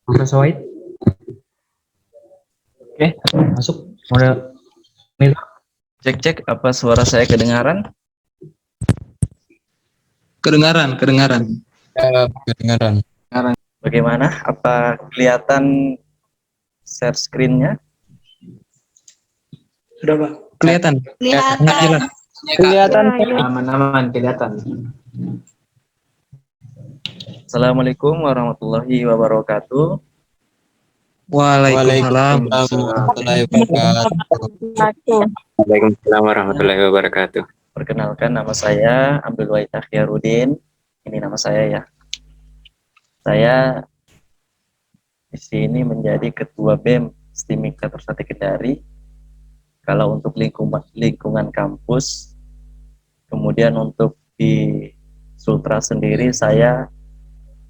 Profesor White. Oke, masuk model. Cek, apa suara saya kedengaran? Kedengaran. Kedengaran. Bagaimana? Apa kelihatan share screen-nya? Sudah, Pak. Kelihatan. Kelihatan. Aman-aman kelihatan. Assalamualaikum warahmatullahi wabarakatuh. Waalaikumsalam warahmatullahi wabarakatuh. Waalaikumsalam warahmatullahi wabarakatuh. Perkenalkan, nama saya Abdul Wahid Akhyarudin. Ini nama saya ya. Saya di sini menjadi Ketua BEM STIMIK Catur Sakti Kendari. Kalau untuk lingkungan kampus, kemudian untuk di Sultra sendiri saya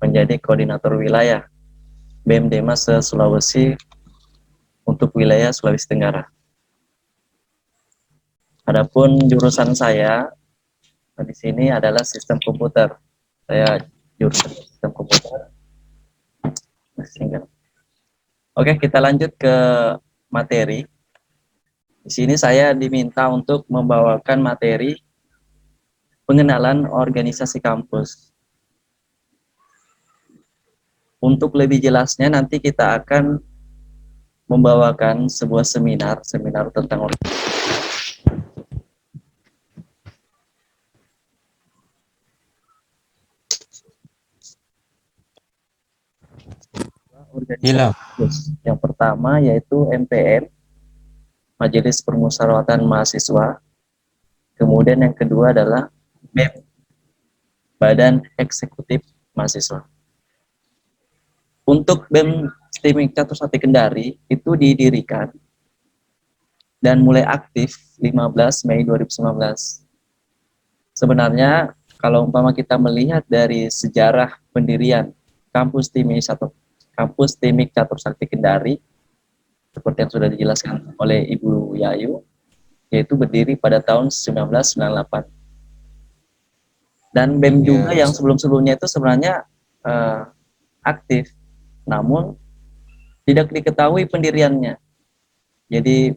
menjadi koordinator wilayah BEM Demas Sulawesi untuk wilayah Sulawesi Tenggara. Adapun jurusan saya di sini adalah sistem komputer. Saya jurusan sistem komputer. Oke, kita lanjut ke materi. Di sini saya diminta untuk membawakan materi pengenalan organisasi kampus. Untuk lebih jelasnya nanti kita akan membawakan sebuah seminar tentang organisasi. Yang pertama yaitu MPM, Majelis Permusyawaratan Mahasiswa. Kemudian yang kedua adalah BEM, Badan Eksekutif Mahasiswa. Untuk BEM STIMIK Catur Sakti Kendari itu didirikan dan mulai aktif 15 Mei 2019. Sebenarnya kalau umpama kita melihat dari sejarah pendirian kampus STIMIK Catur Sakti Kendari, seperti yang sudah dijelaskan oleh Ibu Yayu, yaitu berdiri pada tahun 1998. Dan BEM juga yang sebelum-sebelumnya itu sebenarnya aktif, namun tidak diketahui pendiriannya. Jadi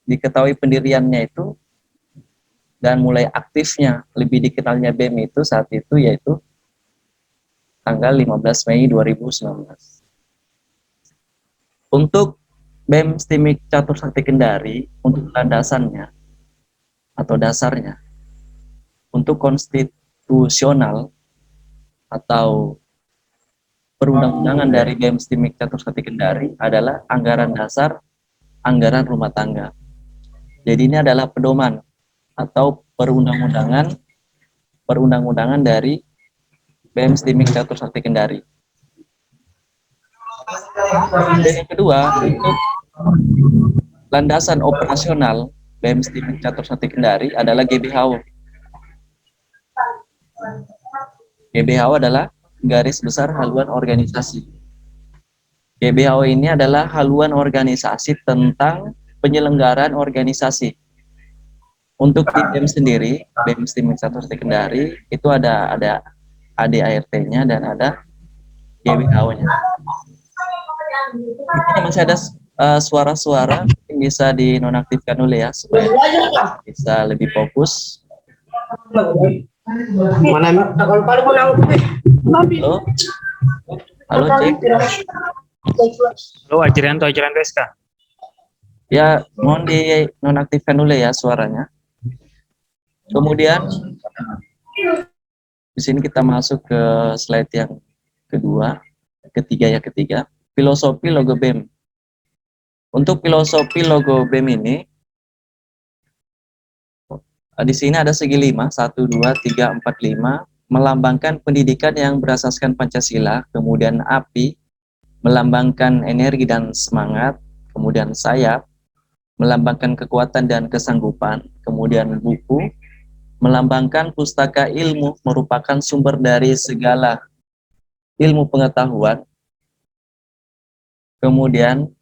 diketahui pendiriannya itu dan mulai aktifnya, lebih dikenalnya BEM itu saat itu yaitu tanggal 15 Mei 2019. Untuk BEM STIMIK Catur Sakti Kendari, untuk landasannya atau dasarnya, untuk konstitusional atau perundang-undangan dari BEM STIMIK Catur Sakti Kendari adalah anggaran dasar, anggaran rumah tangga. Jadi ini adalah pedoman atau perundang-undangan dari BEM STIMIK Catur Sakti Kendari. Dan yang kedua, untuk landasan operasional BEM STIMIK Catur Sakti Kendari adalah GBHO. GBHO adalah garis besar haluan organisasi. GBHO ini adalah haluan organisasi tentang penyelenggaraan organisasi. Untuk di BEM sendiri, BEM STIMIK Catur Sakti Kendari itu ada ADART-nya dan ada GBHO-nya. Ini masih ada suara-suara yang bisa dinonaktifkan dulu ya supaya bisa lebih fokus. Halo cek. Halo Ajrianto SK. Ya, mohon dinonaktifkan dulu ya suaranya. Kemudian di sini kita masuk ke slide yang ketiga. Filosofi logo BEM. Untuk filosofi logo BEM ini, di sini ada segi 5, 1, 2, 3, 4, 5, melambangkan pendidikan yang berasaskan Pancasila, kemudian api, melambangkan energi dan semangat, kemudian sayap, melambangkan kekuatan dan kesanggupan, kemudian buku, melambangkan pustaka ilmu, merupakan sumber dari segala ilmu pengetahuan, kemudian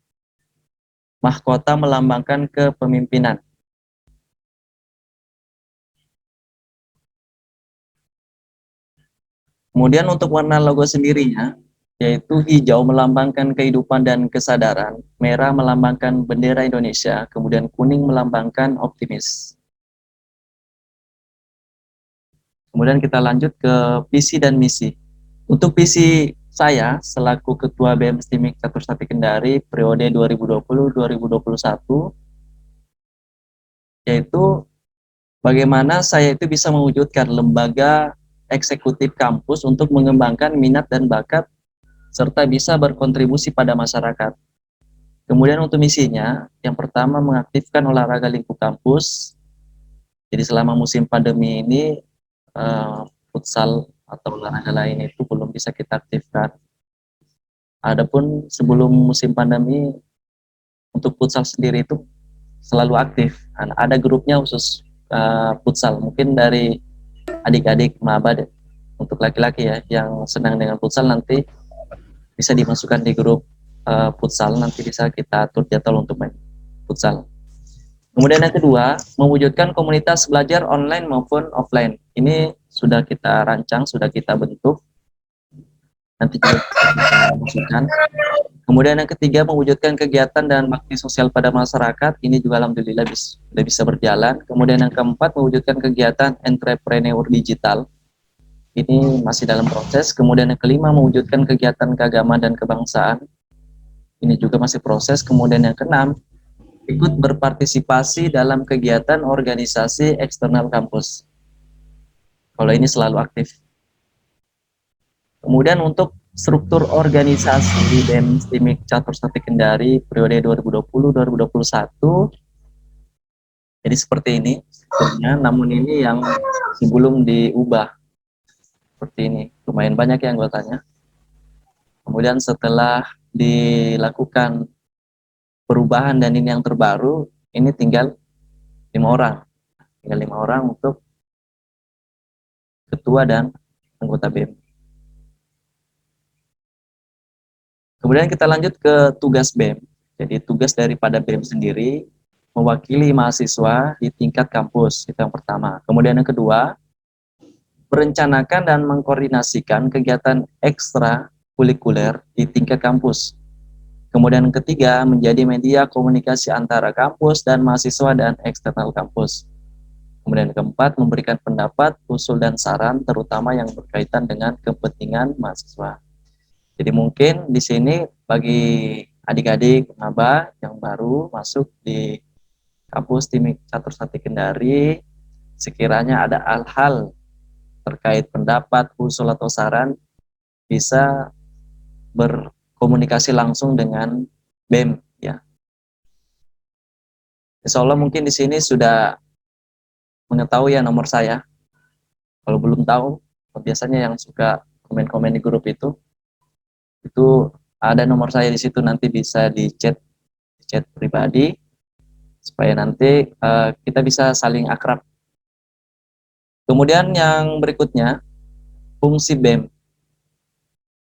mahkota melambangkan kepemimpinan. Kemudian untuk warna logo sendirinya, yaitu hijau melambangkan kehidupan dan kesadaran, merah melambangkan bendera Indonesia, kemudian kuning melambangkan optimis. Kemudian kita lanjut ke visi dan misi. Untuk visi saya selaku Ketua BEM STIMIK Catur Sati Kendari periode 2020-2021, yaitu bagaimana saya itu bisa mewujudkan lembaga eksekutif kampus untuk mengembangkan minat dan bakat serta bisa berkontribusi pada masyarakat. Kemudian untuk misinya, yang pertama mengaktifkan olahraga lingkup kampus. Jadi selama musim pandemi ini, futsal atau olahraga lain itu belum bisa kita aktifkan. Adapun sebelum musim pandemi, untuk futsal sendiri itu selalu aktif. Ada grupnya khusus futsal, mungkin dari adik-adik maba untuk laki-laki ya, yang senang dengan futsal nanti bisa dimasukkan di grup futsal, nanti bisa kita atur jadwal untuk main futsal. Kemudian yang kedua, mewujudkan komunitas belajar online maupun offline. Ini sudah kita rancang, sudah kita bentuk, nanti kita masukkan. Kemudian yang ketiga, mewujudkan kegiatan dan bakti sosial pada masyarakat. Ini juga alhamdulillah sudah bisa berjalan. Kemudian yang keempat, mewujudkan kegiatan entrepreneur digital. Ini masih dalam proses. Kemudian yang kelima, mewujudkan kegiatan keagamaan dan kebangsaan. Ini juga masih proses. Kemudian yang keenam, ikut berpartisipasi dalam kegiatan organisasi eksternal kampus. Kalau ini selalu aktif. Kemudian untuk struktur organisasi di BEM STIMIK Catur Sati Kendari periode 2020-2021, jadi seperti ini. Namun ini yang sebelum diubah. Seperti ini, lumayan banyak ya anggotanya. Kemudian setelah dilakukan perubahan dan ini yang terbaru, ini tinggal 5 orang. Tinggal 5 orang untuk ketua dan anggota BEM. Kemudian kita lanjut ke tugas BEM. Jadi tugas daripada BEM sendiri mewakili mahasiswa di tingkat kampus, itu yang pertama. Kemudian yang kedua, merencanakan dan mengkoordinasikan kegiatan ekstra kurikuler di tingkat kampus. Kemudian yang ketiga, menjadi media komunikasi antara kampus dan mahasiswa dan eksternal kampus. Kemudian yang keempat, memberikan pendapat, usul dan saran terutama yang berkaitan dengan kepentingan mahasiswa. Jadi mungkin di sini bagi adik-adik maba yang baru masuk di kampus STIMIK Catur Sati Kendari, sekiranya ada hal-hal terkait pendapat, usul atau saran, bisa berkomunikasi langsung dengan BEM ya. Insya Allah mungkin di sini sudah mengetahui ya nomor saya. Kalau belum tahu, biasanya yang suka komen-komen di grup itu ada nomor saya di situ, nanti bisa di chat pribadi supaya nanti kita bisa saling akrab. Kemudian yang berikutnya, fungsi BEM.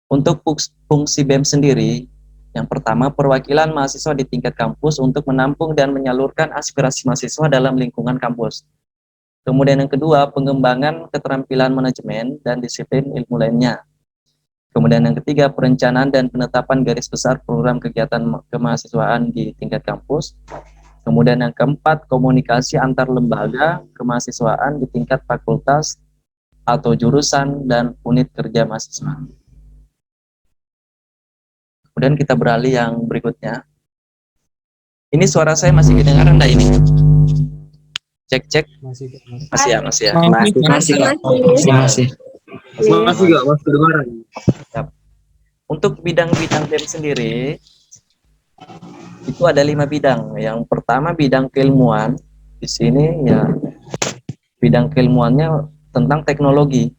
Untuk fungsi BEM sendiri, yang pertama, perwakilan mahasiswa di tingkat kampus untuk menampung dan menyalurkan aspirasi mahasiswa dalam lingkungan kampus. Kemudian yang kedua, pengembangan keterampilan manajemen dan disiplin ilmu lainnya. Kemudian yang ketiga, perencanaan dan penetapan garis besar program kegiatan kemahasiswaan di tingkat kampus. Kemudian yang keempat, komunikasi antar lembaga kemahasiswaan di tingkat fakultas atau jurusan dan unit kerja mahasiswa. Kemudian kita beralih yang berikutnya. Ini suara saya masih kedengaran enggak ini? Cek. Masih ya. Masih. kedengaran. Untuk bidang-bidang BEM sendiri, itu ada 5 bidang. Yang pertama bidang keilmuan. Di sini ya bidang keilmuannya tentang teknologi.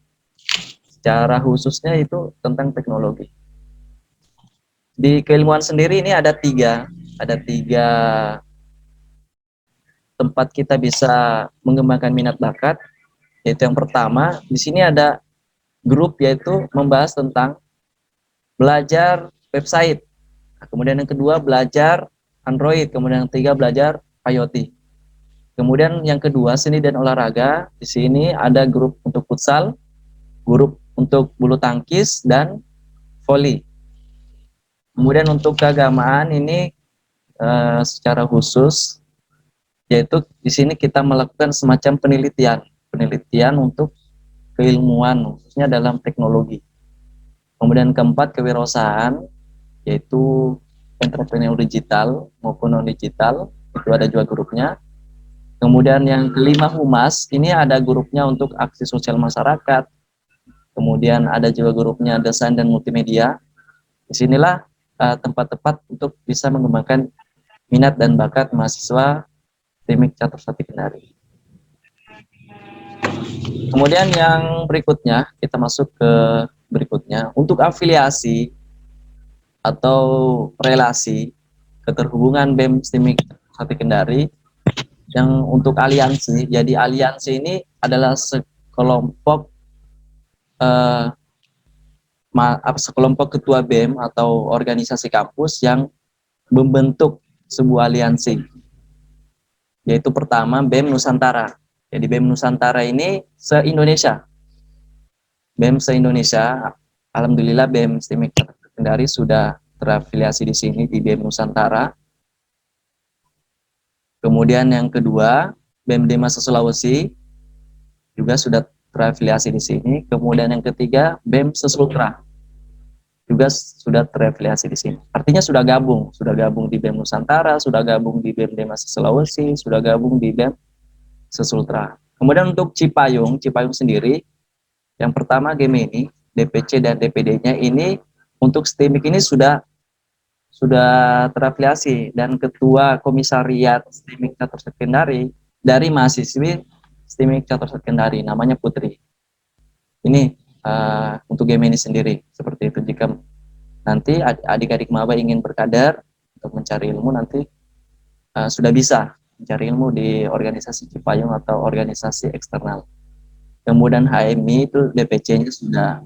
Secara khususnya itu tentang teknologi. Di keilmuan sendiri ini ada tiga tempat kita bisa mengembangkan minat bakat. Yaitu yang pertama, di sini ada grup yaitu membahas tentang belajar website. Kemudian yang kedua belajar Android, kemudian yang ketiga belajar IoT. Kemudian yang kedua seni dan olahraga. Di sini ada grup untuk futsal, grup untuk bulu tangkis dan voli. Kemudian untuk keagamaan ini secara khusus, yaitu di sini kita melakukan semacam penelitian untuk keilmuan, khususnya dalam teknologi. Kemudian keempat, kewirausahaan, yaitu entrepreneur digital maupun non digital, itu ada juga grupnya. Kemudian yang kelima, humas, ini ada grupnya untuk aksi sosial masyarakat. Kemudian ada juga grupnya desain dan multimedia. Disinilah tempat tepat untuk bisa mengembangkan minat dan bakat mahasiswa Teknik Catur Sati Kendari. Kemudian yang berikutnya, kita masuk ke berikutnya. Untuk afiliasi atau relasi keterhubungan BEM Teknik Catur Sati Kendari, yang untuk aliansi, jadi aliansi ini adalah sekelompok sekelompok ketua BEM atau organisasi kampus yang membentuk sebuah aliansi, yaitu pertama BEM Nusantara. Jadi BEM Nusantara ini se-Indonesia. BEM se-Indonesia, alhamdulillah BEM Teknik Catur Sati Kendari sudah terafiliasi di sini di BEM Nusantara. Kemudian yang kedua, BEM Demasa Sulawesi juga sudah terafiliasi di sini. Kemudian yang ketiga, BEM Sesultra juga sudah terafiliasi di sini. Artinya sudah gabung di BEM Nusantara, sudah gabung di BEM Demasa Sulawesi, sudah gabung di BEM Sesultra. Kemudian untuk Cipayung sendiri, yang pertama Gemini, DPC dan DPD-nya ini untuk STIMIK ini sudah terafiliasi, dan ketua komisariat STIMIK Catur Sati Kendari dari mahasiswi STIMIK Catur Sati Kendari, namanya Putri. Ini untuk Gemini sendiri seperti itu. Jika nanti adik-adik maba ingin berkader untuk mencari ilmu, nanti sudah bisa mencari ilmu di organisasi Cipayung atau organisasi eksternal. Kemudian HMI itu DPC-nya sudah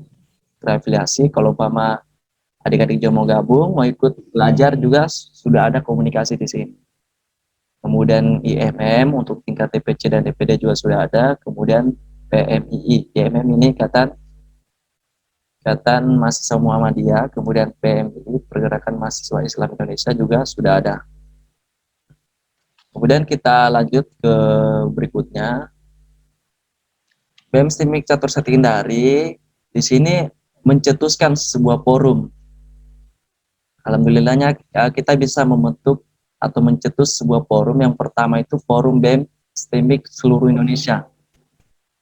terafiliasi. Kalau umpama adik-adik juga mau gabung, mau ikut belajar juga sudah ada komunikasi di sini. Kemudian IMM untuk tingkat DPC dan DPD juga sudah ada. Kemudian PMII, IMM ini Ikatan Mahasiswa Muhammadiyah, kemudian PMII Pergerakan Mahasiswa Islam Indonesia juga sudah ada. Kemudian kita lanjut ke berikutnya. BEM Teknik Catur Sati Kendari di sini mencetuskan sebuah forum. Alhamdulillahnya kita bisa membentuk atau mencetus sebuah forum. Yang pertama itu forum BEM STIMIK seluruh Indonesia.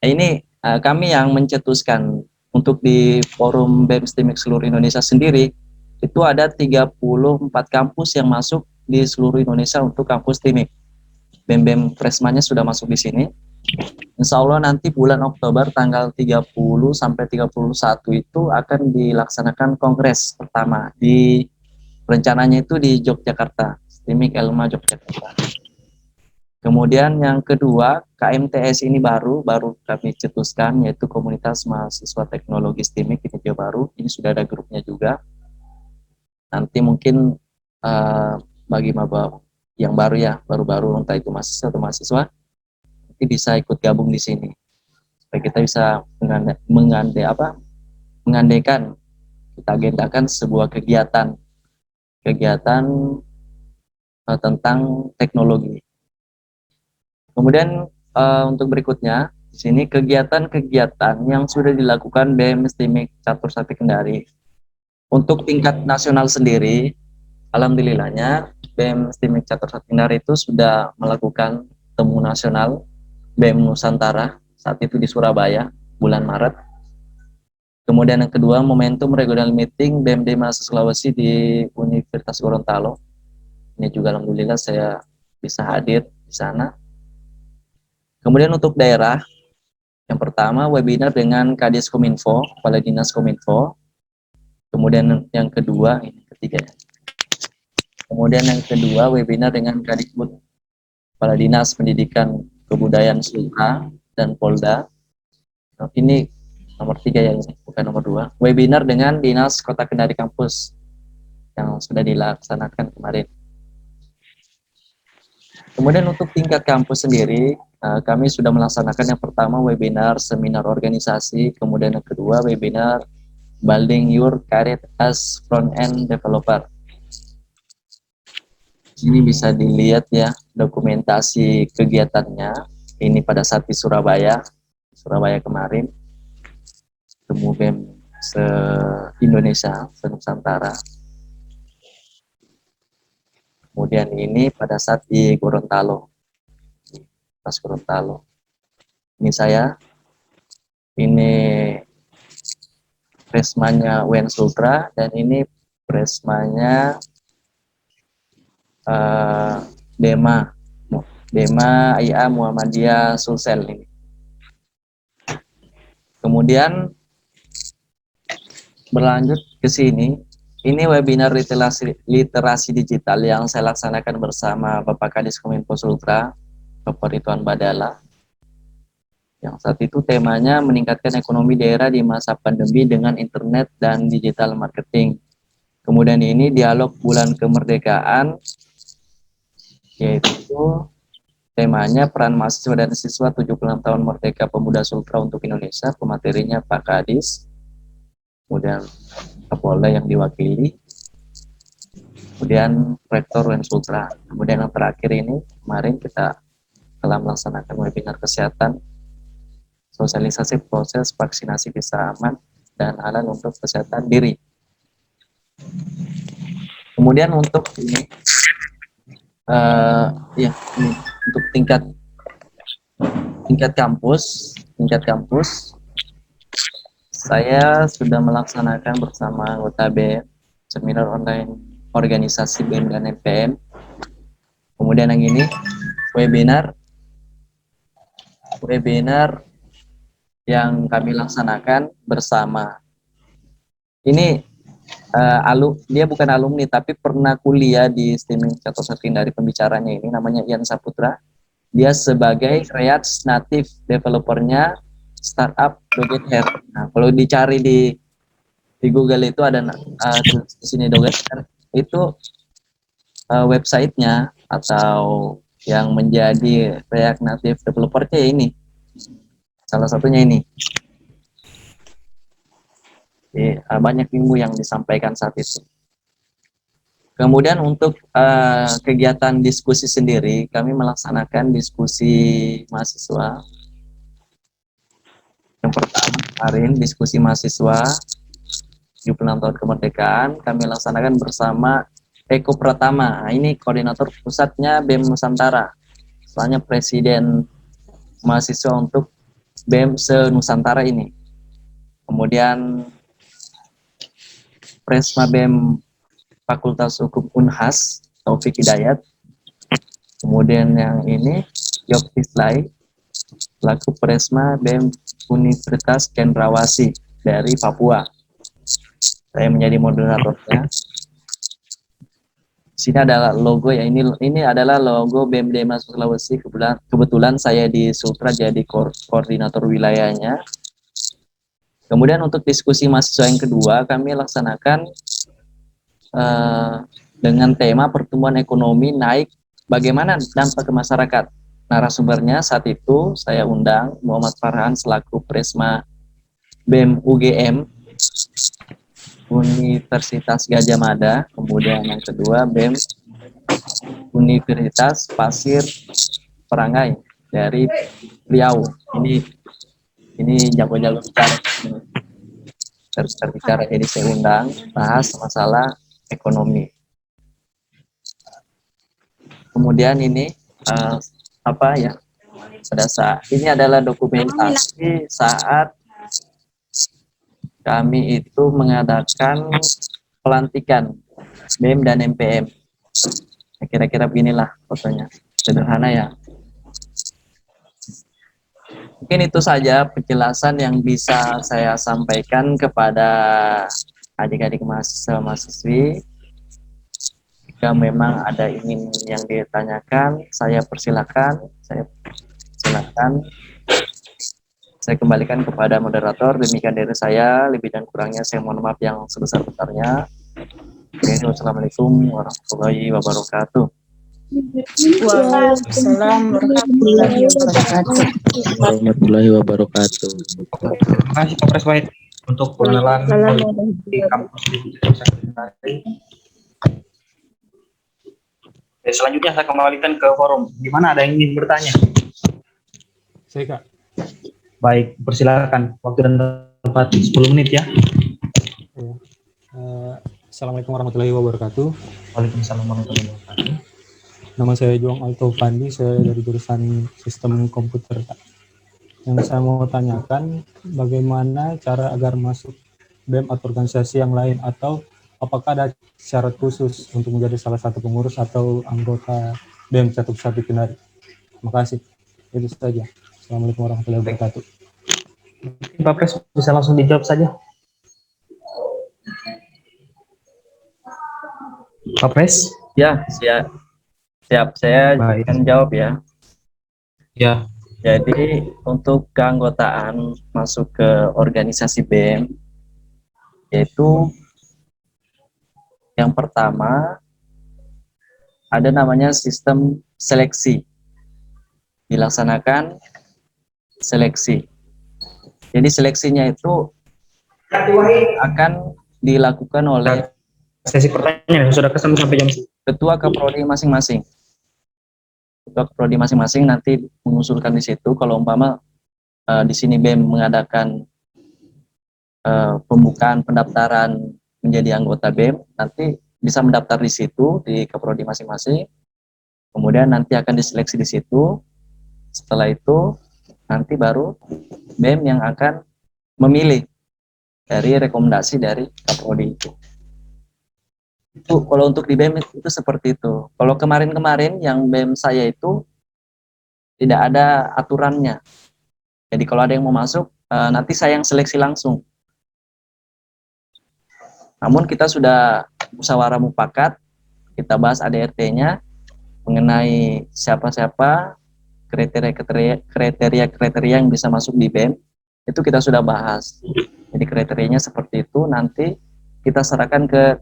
Nah, ini kami yang mencetuskan. Untuk di forum BEM STIMIK seluruh Indonesia sendiri, itu ada 34 kampus yang masuk di seluruh Indonesia untuk kampus STIMIK. BEM-BEM Freshman-nya sudah masuk di sini. Insya Allah nanti bulan Oktober tanggal 30 sampai 31 itu akan dilaksanakan kongres pertama. Rencananya itu di Yogyakarta, STIMIK Elma Yogyakarta. Kemudian yang kedua, KMTS ini baru kami cetuskan, yaitu Komunitas Mahasiswa Teknologi STIMIK, ini juga baru, ini sudah ada grupnya juga. Nanti mungkin bagi maba yang baru ya, baru-baru entah itu mahasiswa atau mahasiswa, nanti bisa ikut gabung di sini. Supaya kita bisa mengandaikan, kita agendakan sebuah kegiatan tentang teknologi. Kemudian untuk berikutnya, di sini kegiatan-kegiatan yang sudah dilakukan BEM STIMIK Catur Sati Kendari. Untuk tingkat nasional sendiri, alhamdulillahnya BEM STIMIK Catur Sati Kendari itu sudah melakukan temu nasional BEM Nusantara, saat itu di Surabaya, bulan Maret. Kemudian yang kedua, momentum regional meeting BEM Demasa Sulawesi di Universitas Gorontalo. Ini juga alhamdulillah saya bisa hadir di sana. Kemudian untuk daerah, yang pertama webinar dengan Kadis Kominfo, Kepala Dinas Kominfo. Kemudian yang kedua, ini ketiga. Kemudian yang kedua webinar dengan Kadisbud, Kepala Dinas Pendidikan Kebudayaan Sultra dan Polda. Ini nomor 3 ya, ini bukan nomor 2. Webinar dengan Dinas Kota Kendari Kampus yang sudah dilaksanakan kemarin. Kemudian untuk tingkat kampus sendiri, kami sudah melaksanakan yang pertama webinar seminar organisasi, kemudian yang kedua webinar Building Your Career as Front-End Developer. Ini bisa dilihat ya dokumentasi kegiatannya. Ini pada saat di Surabaya kemarin, temu BEM se-Indonesia, se-Nusantara. Kemudian ini pada saat di Gorontalo, di Pas Gorontalo. Ini saya, ini presmanya UN Sultra, dan ini presmanya Dema IA Muhammadiyah Sulsel ini. Kemudian berlanjut ke sini, ini webinar literasi digital yang saya laksanakan bersama Bapak Kadis Kominfo Sultra, Bapak Ridwan Badala. Yang saat itu temanya meningkatkan ekonomi daerah di masa pandemi dengan internet dan digital marketing. Kemudian ini dialog bulan kemerdekaan, yaitu temanya peran mahasiswa dan siswa 76 tahun Merdeka Pemuda Sultra untuk Indonesia. Pematerinya Pak Kadis, kemudian Kapolda yang diwakili, kemudian Rektor UN Sultra. Kemudian yang terakhir ini, kemarin kita telah melaksanakan webinar kesehatan, sosialisasi proses vaksinasi bisa aman dan halal untuk kesehatan diri. Kemudian untuk ini, ini untuk tingkat kampus, saya sudah melaksanakan bersama anggota BEM seminar online organisasi BEM dan NPM. Kemudian yang ini webinar yang kami laksanakan bersama. Ini dia bukan alumni tapi pernah kuliah di STEAM Catosatin dari pembicaranya ini, namanya Ian Saputra. Dia sebagai React Native developernya startup Dogetter. Nah, kalau dicari di Google itu ada di sini Dogetter itu websitenya atau yang menjadi React Native developernya ini. Salah satunya ini. Jadi, banyak ilmu yang disampaikan saat itu. Kemudian untuk kegiatan diskusi sendiri, kami melaksanakan diskusi mahasiswa. Yang pertama kemarin diskusi mahasiswa 76 tahun kemerdekaan, kami laksanakan bersama Eko Pratama. Nah, ini koordinator pusatnya BEM Nusantara. Soalnya presiden mahasiswa untuk BEM se-Nusantara ini. Kemudian Presma BEM Fakultas Hukum Unhas, Taufik Hidayat. Kemudian yang ini, Yok Islay, selaku Presma BEM Universitas Cendrawasih dari Papua. Saya menjadi moderatornya. Di sini adalah logo ya, ini adalah logo BEM Dema Sulawesi. Kebetulan saya di Sultra jadi koordinator wilayahnya. Kemudian untuk diskusi mahasiswa yang kedua, kami laksanakan dengan tema pertumbuhan ekonomi naik, bagaimana dampak ke masyarakat. Narasumbernya saat itu saya undang Muhammad Farhan selaku Presma BEM UGM Universitas Gajah Mada, kemudian yang kedua BEM Universitas Pasir Perangai dari Riau. Ini jago-jago bicara, terbicara, jadi saya undang bahas masalah ekonomi. Kemudian ini pada saat ini adalah dokumentasi saat kami itu mengadakan pelantikan BEM dan MPM. Kira-kira beginilah fotonya, sederhana ya. Mungkin itu saja penjelasan yang bisa saya sampaikan kepada adik-adik mahasiswa-mahasiswi. Jika memang ada ingin yang ditanyakan, saya persilakan. Saya kembalikan kepada moderator. Demikian dari saya, lebih dan kurangnya saya mohon maaf yang sebesar-besarnya. Wassalamualaikum warahmatullahi wabarakatuh. Waalaikumsalam Warahmatullahi wabarakatuh. Terima kasih Pak Preswait untuk pengenalan di kampus di Selanjutnya saya kembalikan ke forum. Gimana, ada yang ingin bertanya? Saya Kak. Baik, persilakan. Waktu dan tempat 10 menit ya. Ya. Assalamualaikum warahmatullahi wabarakatuh. Waalaikumsalam warahmatullahi wabarakatuh. Nama saya Juang Alto Fandi, saya dari jurusan Sistem Komputer, Kak. Yang saya mau tanyakan, bagaimana cara agar masuk BEM atau organisasi yang lain, atau apakah ada syarat khusus untuk menjadi salah satu pengurus atau anggota BEM Catur Sate Kendari? Terima kasih. Itu saja. Assalamualaikum warahmatullahi wabarakatuh. Mungkin Pak Pres bisa langsung dijawab saja. Pak Pres? Ya, siap. Saya Baik. akan jawab ya. Ya. Jadi untuk keanggotaan masuk ke organisasi BEM, yaitu yang pertama ada namanya sistem seleksi. Dilaksanakan seleksi. Jadi seleksinya itu akan dilakukan oleh Sesi pertanyaan sudah kesan sampai jam ketua Kaprodi masing-masing. Ketua Kaprodi masing-masing nanti mengusulkan di situ kalau umpama di sini BEM mengadakan pembukaan pendaftaran menjadi anggota BEM, nanti bisa mendaftar di situ di Kaprodi masing-masing. Kemudian nanti akan diseleksi di situ. Setelah itu nanti baru BEM yang akan memilih dari rekomendasi dari Kaprodi itu. Itu kalau untuk di BEM itu seperti itu. Kalau kemarin-kemarin yang BEM saya itu tidak ada aturannya. Jadi kalau ada yang mau masuk, nanti saya yang seleksi langsung. Namun kita sudah musyawarah mufakat, kita bahas ADRT-nya mengenai siapa-siapa, kriteria yang bisa masuk di BEM, itu kita sudah bahas. Jadi kriterianya seperti itu, nanti kita serahkan ke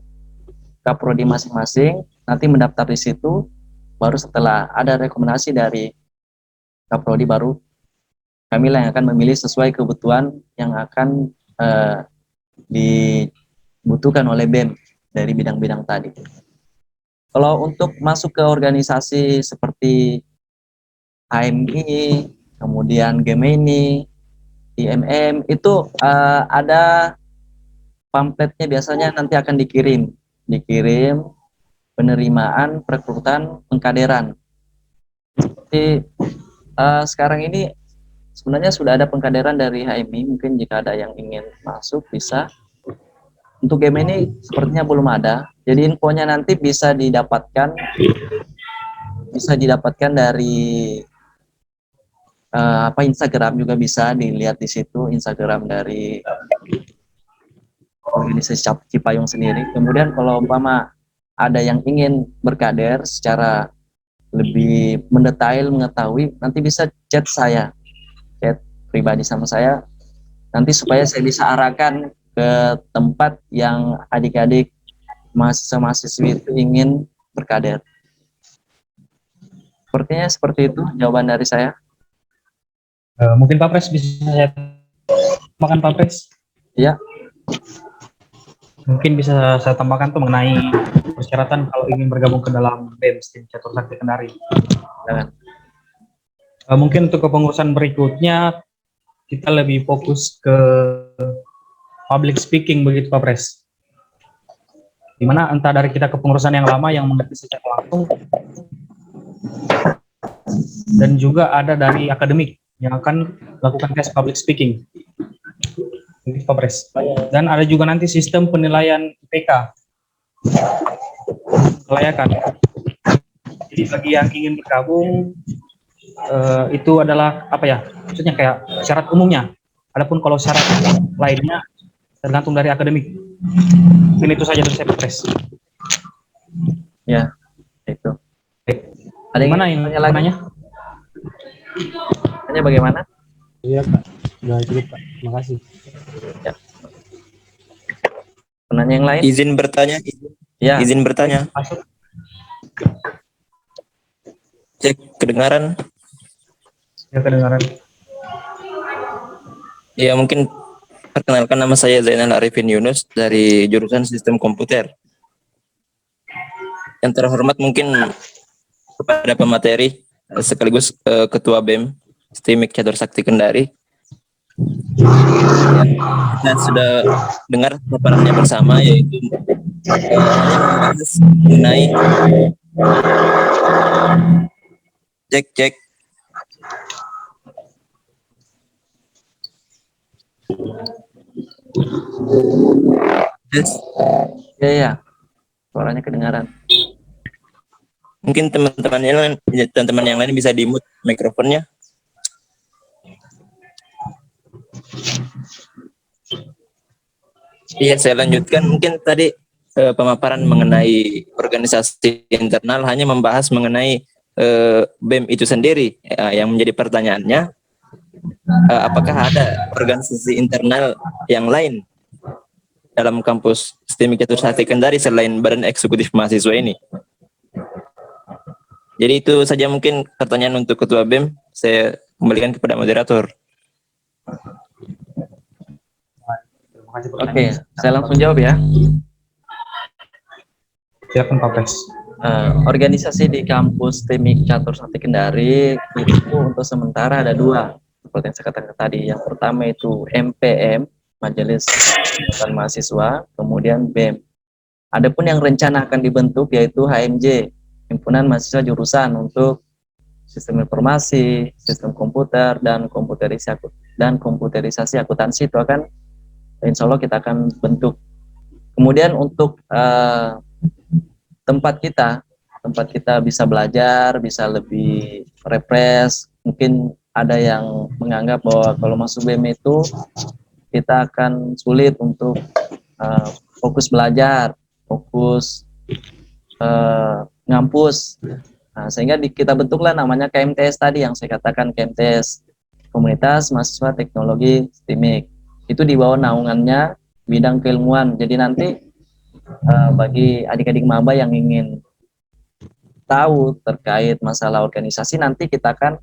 Kaprodi masing-masing, nanti mendaftar di situ, baru setelah ada rekomendasi dari Kaprodi, baru kamilah yang akan memilih sesuai kebutuhan yang akan dibutuhkan oleh BEM dari bidang-bidang tadi. Kalau untuk masuk ke organisasi seperti HMI, kemudian Gemini, IMM, itu ada pamfletnya, biasanya nanti akan dikirim penerimaan, perekrutan, pengkaderan. Seperti sekarang ini sebenarnya sudah ada pengkaderan dari HMI, mungkin jika ada yang ingin masuk bisa. Untuk Gemini sepertinya belum ada. Jadi infonya nanti bisa didapatkan dari Instagram, juga bisa dilihat di situ Instagram dari organisasi Cipayung sendiri. Kemudian kalau umpama ada yang ingin berkader secara lebih mendetail mengetahui, nanti bisa chat pribadi sama saya, nanti supaya saya bisa arahkan ke tempat yang adik-adik mahasiswa-mahasiswi itu ingin berkader. Sepertinya seperti itu jawaban dari saya. Mungkin Pak Pres bisa saya tambahkan, Pak Pres? Ya. Mungkin bisa saya tambahkan tuh mengenai persyaratan kalau ingin bergabung ke dalam BEM STIM Catur Sakti Kendari. Mungkin untuk kepengurusan berikutnya kita lebih fokus ke public speaking, begitu Pak Pres. Dimana entah dari kita kepengurusan yang lama yang mengerti secara langsung, dan juga ada dari akademik yang akan melakukan tes public speaking, begitu Pak Pres. Dan ada juga nanti sistem penilaian IPK, kelayakan. Jadi bagi yang ingin bergabung, itu adalah maksudnya kayak syarat umumnya. Adapun kalau syarat lainnya tergantung dari akademik. Mungkin itu saja dari saya, Pak Pres. Ya, itu. Ada yang mana yang lagi? Tanya bagaimana? Iya Kak, sudah cukup Kak. Terima kasih. Ya. Penanya yang lain? Izin bertanya. Ya. Izin bertanya. Masuk. Cek kedengaran. Ya, kedengaran. Ya, mungkin perkenalkan, nama saya Zainal Arifin Yunus dari jurusan Sistem Komputer. Yang terhormat, mungkin kepada pemateri sekaligus Ketua BEM STIMIK Catur Sakti Kendari. Kita sudah dengar paparannya bersama, yaitu hanya membahas mengenai cek. Yes. Ya, suaranya kedengaran. Mungkin teman-teman yang lain bisa di-mute mikrofonnya. Iya, saya lanjutkan. Mungkin tadi pemaparan mengenai organisasi internal hanya membahas mengenai BEM itu sendiri. Yang menjadi pertanyaannya, apakah ada organisasi internal yang lain dalam kampus STIMIK Catur Sakti Kendari selain Badan Eksekutif Mahasiswa ini? Jadi itu saja mungkin pertanyaan untuk Ketua BEM. Saya kembalikan kepada moderator. Oke, saya langsung jawab ya. Silakan Pak Pres. Organisasi di kampus STIMIK Catur Sakti Kendari itu untuk sementara ada dua, seperti yang saya katakan tadi. Yang pertama itu MPM, Majelis Permusyawaratan Mahasiswa, kemudian BEM. Adapun yang rencana akan dibentuk yaitu HMJ, Himpunan Mahasiswa Jurusan untuk Sistem Informasi, Sistem Komputer, dan komputerisasi akuntansi itu akan, insya Allah kita akan bentuk. Kemudian untuk tempat kita bisa belajar, bisa lebih refresh. Mungkin ada yang menganggap bahwa kalau masuk BEM itu kita akan sulit untuk fokus belajar, fokus ngampus. Nah, sehingga kita bentuklah namanya KMTS tadi yang saya katakan, KMTS, Komunitas Mahasiswa Teknologi STIMIK. Itu di bawah naungannya bidang keilmuan. Jadi nanti bagi adik-adik maba yang ingin tahu terkait masalah organisasi, nanti kita akan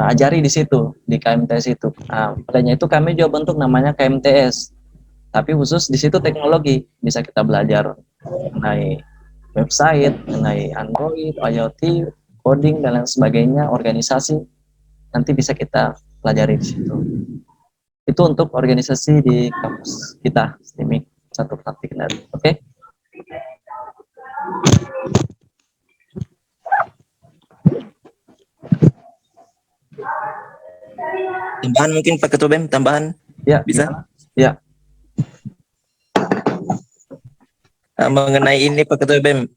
ajari di situ, di KMTS itu. Makanya itu kami juga bentuk namanya KMTS, tapi khusus di situ teknologi. Bisa kita belajar mengenai website, mengenai Android, IoT, coding, dan lain sebagainya, organisasi, nanti bisa kita pelajari di situ. Itu untuk organisasi di kampus kita, STIMIK Catur Sakti Kendari. Oke? Tambahan mungkin Pak Ketua BEM, tambahan Ya, bisa? Ya. Mengenai ini Pak Ketua BEM,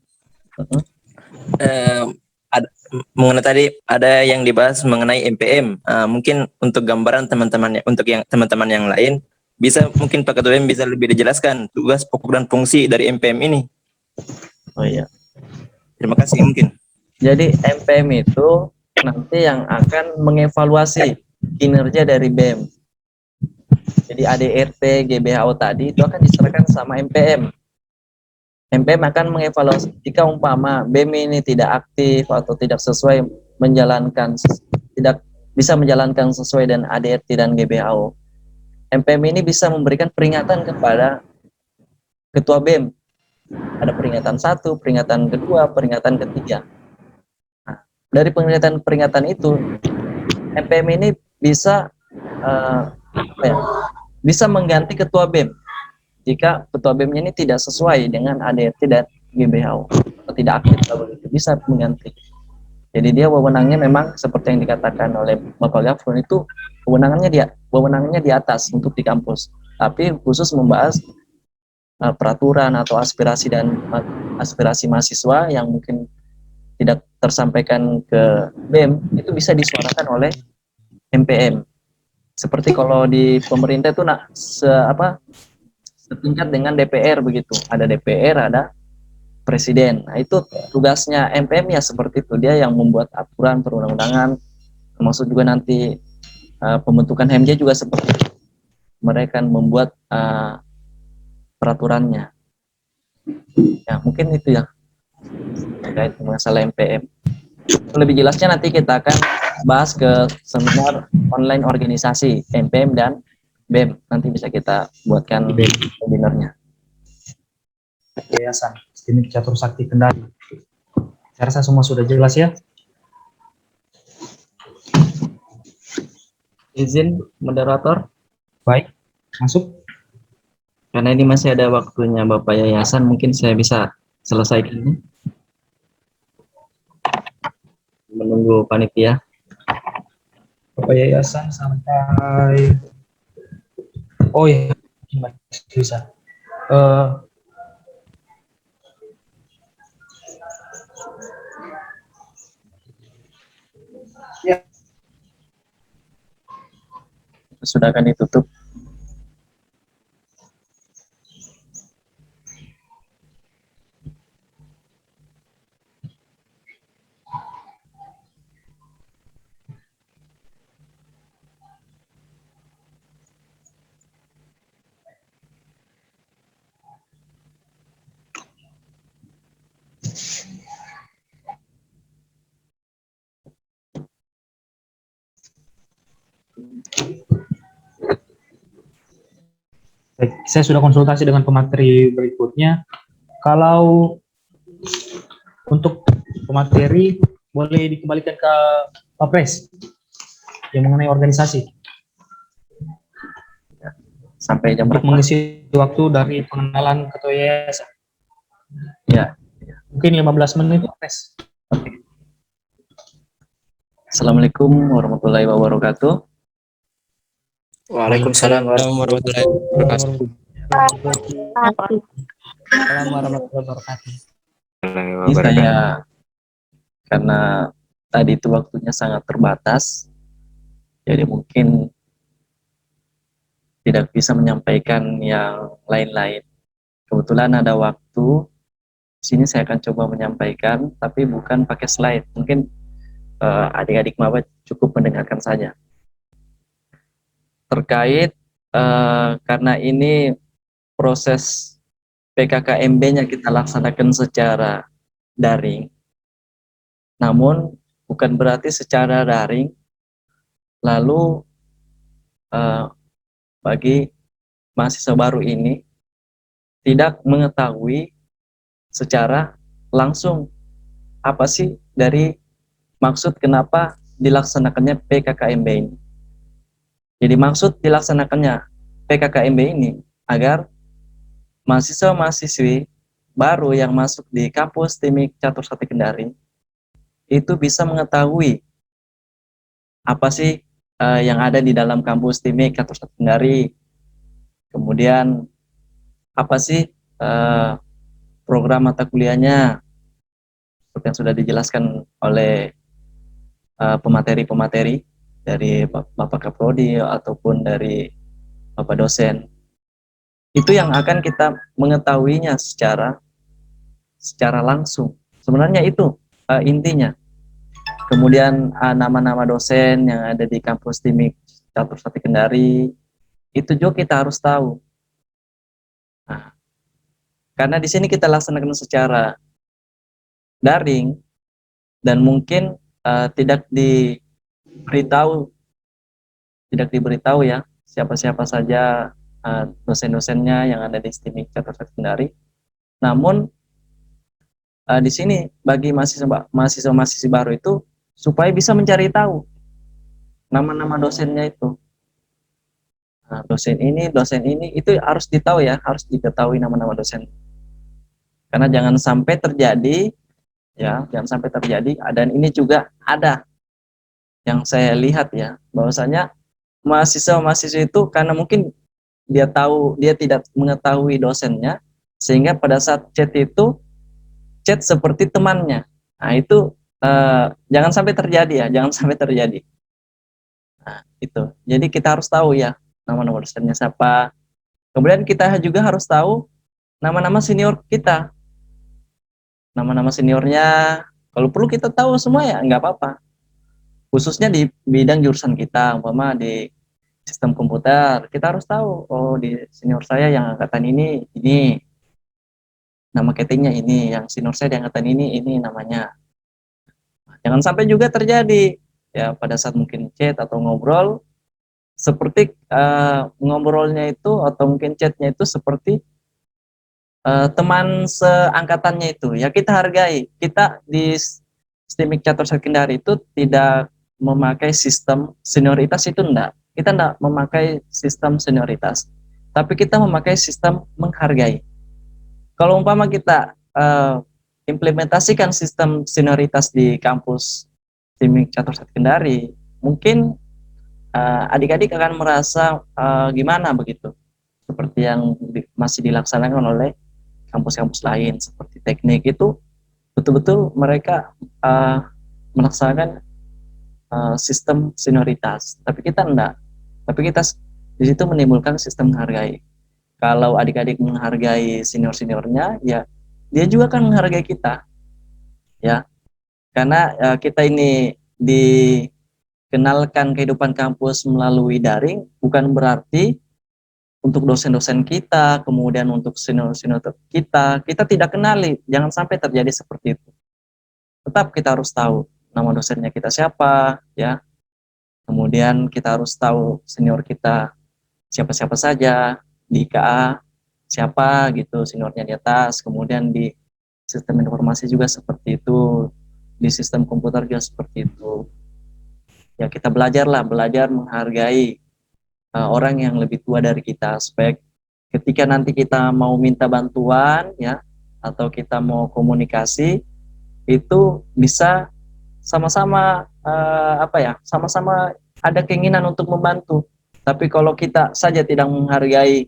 mengenai tadi ada yang dibahas mengenai MPM. Mungkin untuk gambaran teman-teman yang lain, bisa mungkin Pak Ketua BEM bisa lebih dijelaskan tugas pokok dan fungsi dari MPM ini. Oh iya. Terima kasih mungkin. Jadi MPM itu nanti yang akan mengevaluasi kinerja dari BEM. Jadi ADRT, GBHO tadi itu akan diserahkan sama MPM. MPM akan mengevaluasi jika umpama BEM ini tidak aktif atau tidak sesuai tidak bisa menjalankan sesuai dengan ADRT dan GBHO. MPM ini bisa memberikan peringatan kepada Ketua BEM. Ada peringatan 1, peringatan kedua, peringatan ketiga. Nah, dari peringatan itu, MPM ini bisa bisa mengganti Ketua BEM jika Ketua BEM ini tidak sesuai dengan ADRT dan GBHO atau tidak aktif, bisa mengganti. Jadi dia wewenangnya memang seperti yang dikatakan oleh Bapak Gafrun, itu wewenangnya di atas untuk di kampus, tapi khusus membahas peraturan atau aspirasi mahasiswa yang mungkin tidak tersampaikan ke BEM, itu bisa disuarakan oleh MPM. Seperti kalau di pemerintah itu setingkat dengan DPR begitu. Ada DPR, ada presiden. Nah, itu tugasnya MPM ya seperti itu. Dia yang membuat aturan perundang-undangan, termasuk juga nanti pembentukan HMJ juga seperti itu. Mereka membuat peraturannya. Ya, mungkin itu ya terkait masalah MPM. Lebih jelasnya nanti kita akan bahas ke seminar online organisasi MPM dan BEM. Nanti bisa kita buatkan webinarnya. Yayasan STIMIK Catur Sakti Kendari. Saya rasa semua sudah jelas ya. Izin moderator, Baik, masuk. karena ini masih ada waktunya Bapak Yayasan, mungkin saya bisa selesaikan ini. Menunggu panitia. Bapak Yayasan sampai. Oh iya, bisa. Ya, Sudah akan ditutup. baik. Saya sudah konsultasi dengan pemateri berikutnya. Kalau untuk pemateri boleh dikembalikan ke Pak Pres yang mengenai organisasi Sampai jam untuk berapa? mengisi waktu dari pengenalan ketua yayasan. Ya. Mungkin 15 menit, Pak Pres. Assalamualaikum warahmatullahi wabarakatuh. Waalaikumsalam warahmatullahi wabarakatuh. Assalamualaikum warahmatullahi wabarakatuh. Ini saya, karena tadi itu waktunya sangat terbatas, jadi mungkin tidak bisa menyampaikan yang lain-lain. Kebetulan ada waktu, sini saya akan coba menyampaikan, tapi bukan pakai slide. Mungkin adik-adik maba cukup mendengarkan saja. Terkait karena ini proses PKKMB-nya kita laksanakan secara daring, namun bukan berarti secara daring lalu bagi mahasiswa baru ini tidak mengetahui secara langsung apa sih dari maksud kenapa dilaksanakannya PKKMB ini. Jadi maksud dilaksanakannya PKKMB ini agar mahasiswa-mahasiswi baru yang masuk di kampus TIMIK Catur Sate Kendari itu bisa mengetahui apa sih yang ada di dalam kampus TIMIK Catur Sate Kendari, kemudian apa sih program mata kuliahnya seperti yang sudah dijelaskan oleh pemateri-pemateri dari Bapak Kaprodi ataupun dari Bapak dosen. Itu yang akan kita mengetahuinya secara langsung. Sebenarnya itu intinya. Kemudian nama-nama dosen yang ada di kampus TIMIK Catur Sate Kendari itu juga kita harus tahu. Nah, karena di sini kita laksanakan secara daring dan mungkin tidak diberitahu ya siapa-siapa saja dosen-dosennya yang ada di TIMIK Catur Sate Kendari. Namun di sini bagi mahasiswa-mahasiswi baru itu supaya bisa mencari tahu nama-nama dosennya itu. Nah, dosen ini itu harus ditahu ya, harus diketahui nama-nama dosen. Karena jangan sampai terjadi dan ini juga ada yang saya lihat ya, bahwasanya mahasiswa-mahasiswa itu karena mungkin dia tidak mengetahui dosennya, sehingga pada saat chat itu chat seperti temannya. Nah, itu jangan sampai terjadi ya, jangan sampai terjadi. Nah, itu. Jadi kita harus tahu ya nama-nama dosennya siapa. Kemudian kita juga harus tahu nama-nama senior kita. Nama-nama seniornya, kalau perlu kita tahu semua ya, nggak apa-apa. Khususnya di bidang jurusan kita, umpama di sistem komputer, kita harus tahu, oh di senior saya yang angkatan ini, nama ketingnya ini, yang senior saya di angkatan ini namanya. Jangan sampai juga terjadi ya pada saat mungkin chat atau ngobrol seperti ngobrolnya itu atau mungkin chatnya itu seperti teman seangkatannya itu ya kita hargai. Kita di STIMIK Catur Sekendari itu tidak memakai sistem senioritas, itu enggak. Kita enggak memakai sistem senioritas, tapi kita memakai sistem menghargai. Kalau umpama kita implementasikan sistem senioritas di kampus STIMIK Catur Sekendari, mungkin adik-adik akan merasa gimana begitu, seperti yang masih dilaksanakan oleh kampus-kampus lain seperti teknik. Itu betul-betul mereka melaksanakan sistem senioritas, tapi kita enggak. Tapi kita di situ menimbulkan sistem menghargai. Kalau adik-adik menghargai senior-seniornya, ya dia juga akan menghargai kita, ya. Karena kita ini dikenalkan kehidupan kampus melalui daring, bukan berarti untuk dosen-dosen kita, kemudian untuk senior-senior kita tidak kenali. Jangan sampai terjadi seperti itu. Tetap kita harus tahu nama dosennya kita siapa, ya. Kemudian kita harus tahu senior kita siapa-siapa saja, di IKA siapa gitu seniornya di atas. Kemudian di sistem informasi juga seperti itu, di sistem komputer juga seperti itu. Ya kita belajar menghargai orang yang lebih tua dari kita, supaya ketika nanti kita mau minta bantuan ya, atau kita mau komunikasi, itu bisa sama-sama sama-sama ada keinginan untuk membantu. Tapi kalau kita saja tidak menghargai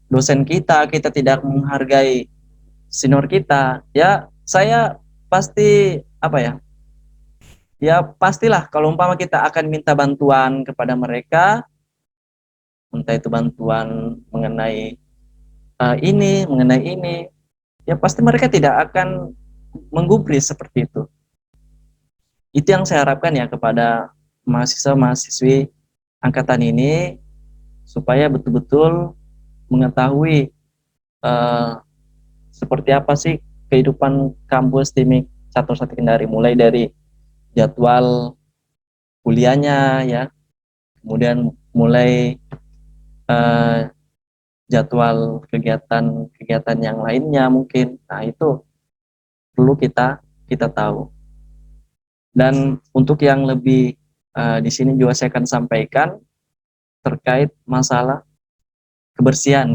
dosen kita tidak menghargai senior kita, ya saya pasti ya pastilah kalau umpama kita akan minta bantuan kepada mereka, entah itu bantuan mengenai ini, ya pasti mereka tidak akan menggubris seperti itu. Itu yang saya harapkan ya kepada mahasiswa-mahasiswi angkatan ini, supaya betul-betul mengetahui seperti apa sih kehidupan kampus STIMIK Catur Sekendari, mulai dari jadwal kuliahnya ya, kemudian mulai jadwal kegiatan yang lainnya mungkin. Nah, itu perlu kita tahu. Dan untuk yang lebih di sini juga saya akan sampaikan terkait masalah kebersihan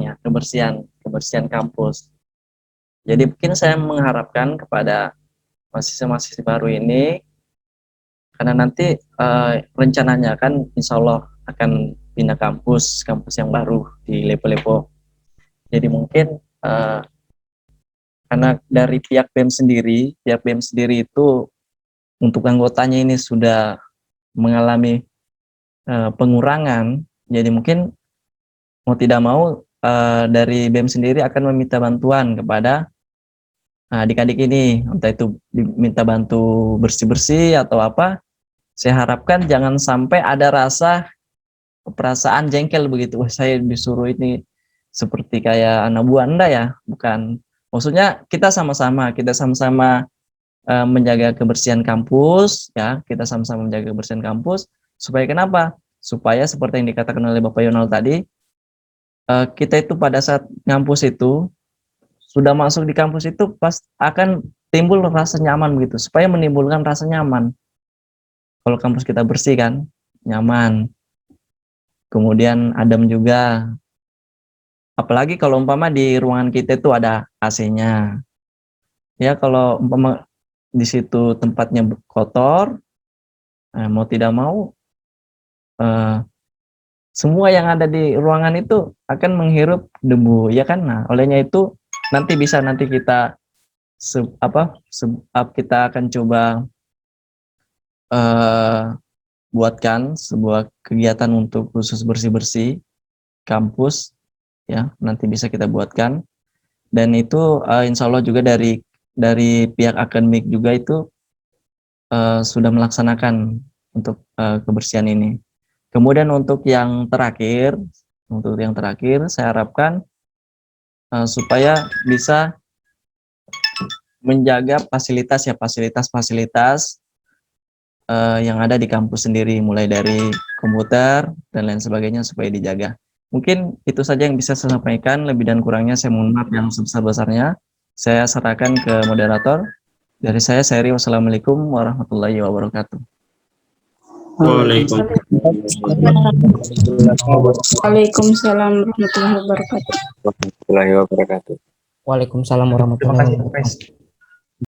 kampus. Jadi mungkin saya mengharapkan kepada mahasiswa-mahasiswa baru ini, karena nanti rencananya kan insya Allah akan pindah kampus yang baru di Lepo-Lepo. Jadi mungkin karena dari pihak BEM sendiri itu untuk anggotanya ini sudah mengalami pengurangan, jadi mungkin mau tidak mau dari BEM sendiri akan meminta bantuan kepada adik-adik ini, entah itu diminta bantu bersih-bersih atau apa. Saya harapkan jangan sampai ada perasaan jengkel begitu, wah saya disuruh ini seperti kayak anak buah, enggak ya, bukan. Maksudnya kita sama-sama menjaga kebersihan kampus ya, kita sama-sama menjaga kebersihan kampus, supaya kenapa? Supaya seperti yang dikatakan oleh Bapak Yonal tadi, kita itu pada saat ngampus itu sudah masuk di kampus itu pas akan timbul rasa nyaman begitu, supaya menimbulkan rasa nyaman. Kalau kampus kita bersih kan, nyaman. Kemudian adem juga. Apalagi kalau umpama di ruangan kita itu ada AC-nya. Ya kalau umpama di situ tempatnya kotor, mau tidak mau semua yang ada di ruangan itu akan menghirup debu, ya kan? Nah, olehnya itu nanti kita kita akan coba buatkan sebuah kegiatan untuk khusus bersih-bersih kampus, ya nanti bisa kita buatkan. Dan itu insya Allah juga dari pihak akademik juga itu sudah melaksanakan untuk kebersihan ini. Kemudian untuk yang terakhir saya harapkan supaya bisa menjaga fasilitas yang ada di kampus sendiri, mulai dari komputer dan lain sebagainya supaya dijaga. Mungkin itu saja yang bisa saya sampaikan, lebih dan kurangnya saya mohon maaf yang sebesar-besarnya. Saya serahkan ke moderator. Dari saya, Seri, wassalamualaikum warahmatullahi wabarakatuh. Waalaikumsalam warahmatullahi wabarakatuh. Warahmatullahi wabarakatuh. Waalaikumsalam Terima warahmatullahi kasih, wabarakatuh. Pres.